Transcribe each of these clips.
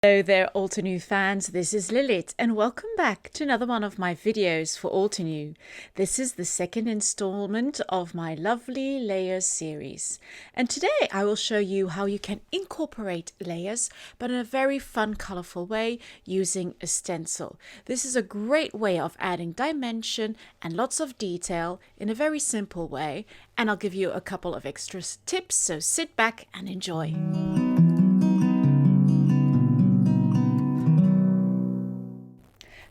Hello there, Altenew fans. This is Lilith, and welcome back to another one of my videos for Altenew. This is the second installment of my Lovely Layers series, and today I will show you how you can incorporate layers, but in a very fun, colorful way using a stencil. This is a great way of adding dimension and lots of detail in a very simple way, and I'll give you a couple of extra tips, so sit back and enjoy.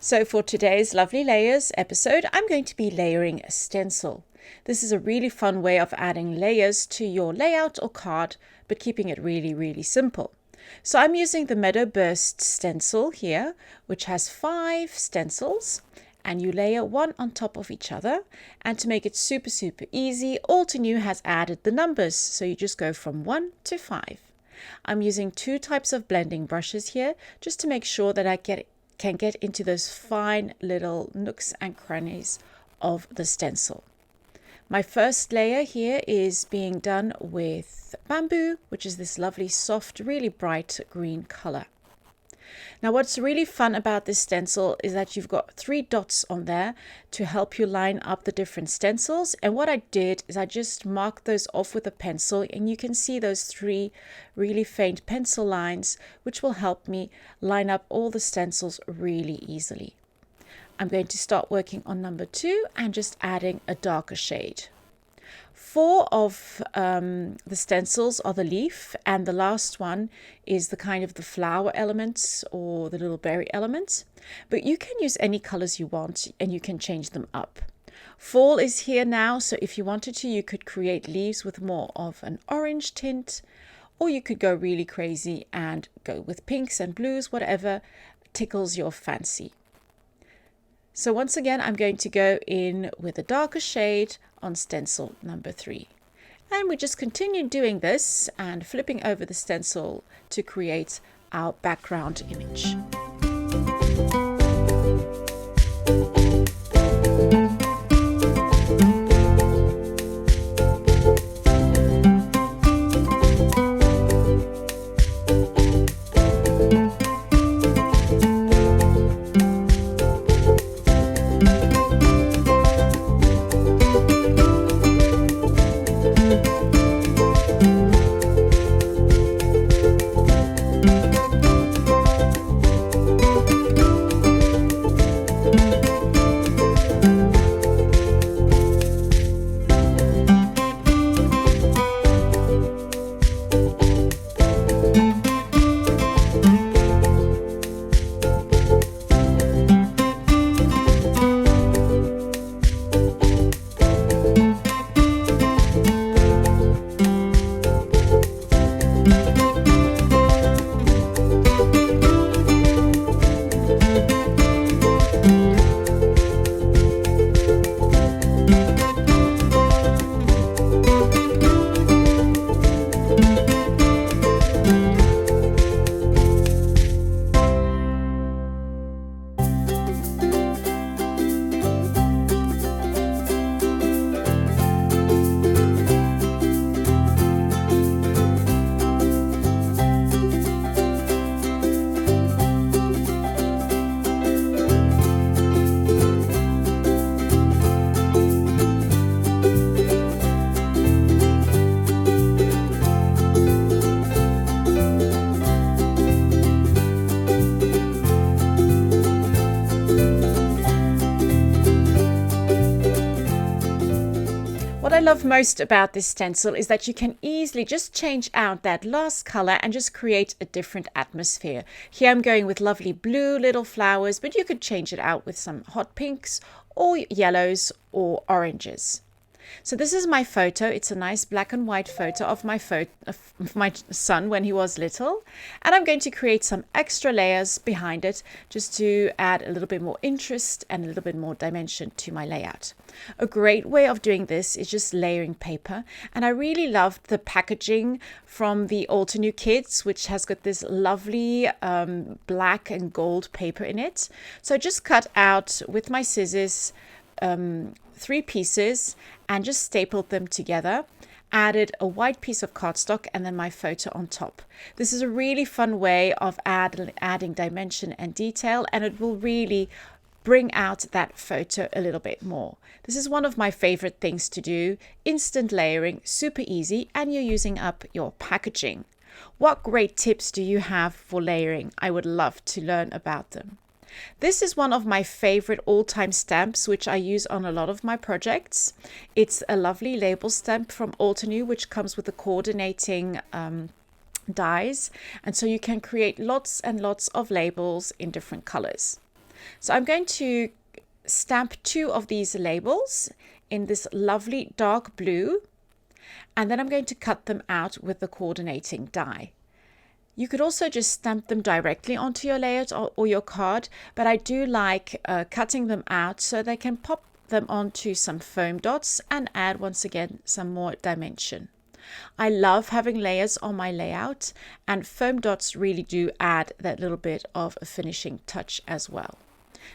So for today's Lovely Layers episode, I'm going to be layering a stencil. This is a really fun way of adding layers to your layout or card, but keeping it really simple. So I'm using the Meadow Burst Stencil here, which has 5 stencils, and you layer one on top of each other. And to make it super easy, Altenew has added the numbers, so you just go from 1 to 5. I'm using 2 types of blending brushes here, just to make sure that I can get into those fine little nooks and crannies of the stencil. My first layer here is being done with bamboo, which is this lovely soft, really bright green color. Now what's really fun about this stencil is that you've got 3 dots on there to help you line up the different stencils, and what I did is I just marked those off with a pencil, and you can see those 3 really faint pencil lines which will help me line up all the stencils really easily. I'm going to start working on number 2 and just adding a darker shade. 4 of the stencils are the leaf, and the last one is the kind of the flower elements or the little berry elements. But you can use any colors you want, and you can change them up. Fall is here now, so if you wanted to, you could create leaves with more of an orange tint, or you could go really crazy and go with pinks and blues, whatever tickles your fancy. So once again, I'm going to go in with a darker shade on stencil number 3. And we just continue doing this and flipping over the stencil to create our background image. What I love most about this stencil is that you can easily just change out that last color and just create a different atmosphere. Here I'm going with lovely blue little flowers, but you could change it out with some hot pinks or yellows or oranges. So this is my photo. It's a nice black and white photo of my son when he was little. And I'm going to create some extra layers behind it just to add a little bit more interest and a little bit more dimension to my layout. A great way of doing this is just layering paper. And I really loved the packaging from the Altenew Kids, which has got this lovely black and gold paper in it. So I just cut out with my scissors 3 pieces and just stapled them together, added a white piece of cardstock and then my photo on top. This is a really fun way of adding dimension and detail, and it will really bring out that photo a little bit more. This is one of my favorite things to do. Instant layering, super easy, and you're using up your packaging. What great tips do you have for layering? I would love to learn about them. This is one of my favorite all-time stamps, which I use on a lot of my projects. It's a lovely label stamp from Altenew, which comes with the coordinating dies, and so you can create lots and lots of labels in different colors. So I'm going to stamp 2 of these labels in this lovely dark blue, and then I'm going to cut them out with the coordinating die. You could also just stamp them directly onto your layout or your card, but I do like cutting them out so they can pop them onto some foam dots and add once again some more dimension. I love having layers on my layout, and foam dots really do add that little bit of a finishing touch as well.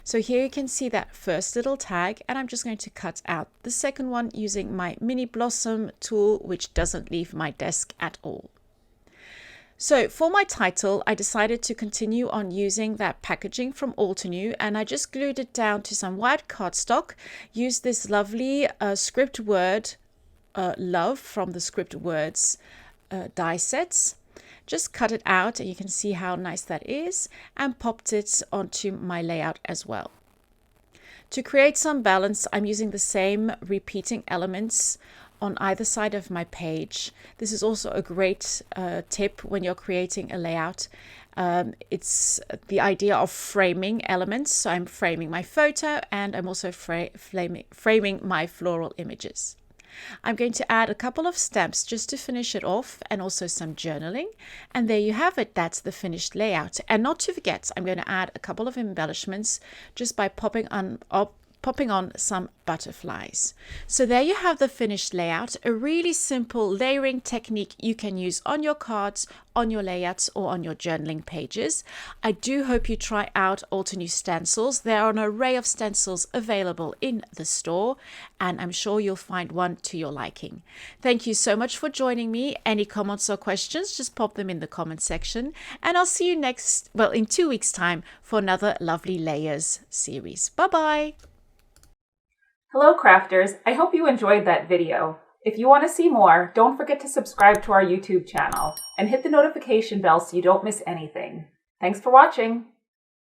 So here you can see that first little tag, and I'm just going to cut out the second one using my mini blossom tool, which doesn't leave my desk at all. So for my title, I decided to continue on using that packaging from Altenew, and I just glued it down to some white cardstock, used this lovely script word love from the script words die sets. Just cut it out, and you can see how nice that is, and popped it onto my layout as well. To create some balance, I'm using the same repeating elements on either side of my page. This is also a great tip when you're creating a layout. It's the idea of framing elements. So I'm framing my photo, and I'm also framing my floral images. I'm going to add a couple of stamps just to finish it off, and also some journaling. And there you have it. That's the finished layout. And not to forget, I'm going to add a couple of embellishments just by popping on some butterflies. So there you have the finished layout, a really simple layering technique you can use on your cards, on your layouts, or on your journaling pages. I do hope you try out Altenew stencils. There are an array of stencils available in the store, and I'm sure you'll find one to your liking. Thank you so much for joining me. Any comments or questions, just pop them in the comment section, and I'll see you in 2 weeks' time for another Lovely Layers series. Bye-bye. Hello crafters, I hope you enjoyed that video. If you want to see more, don't forget to subscribe to our YouTube channel and hit the notification bell so you don't miss anything. Thanks for watching!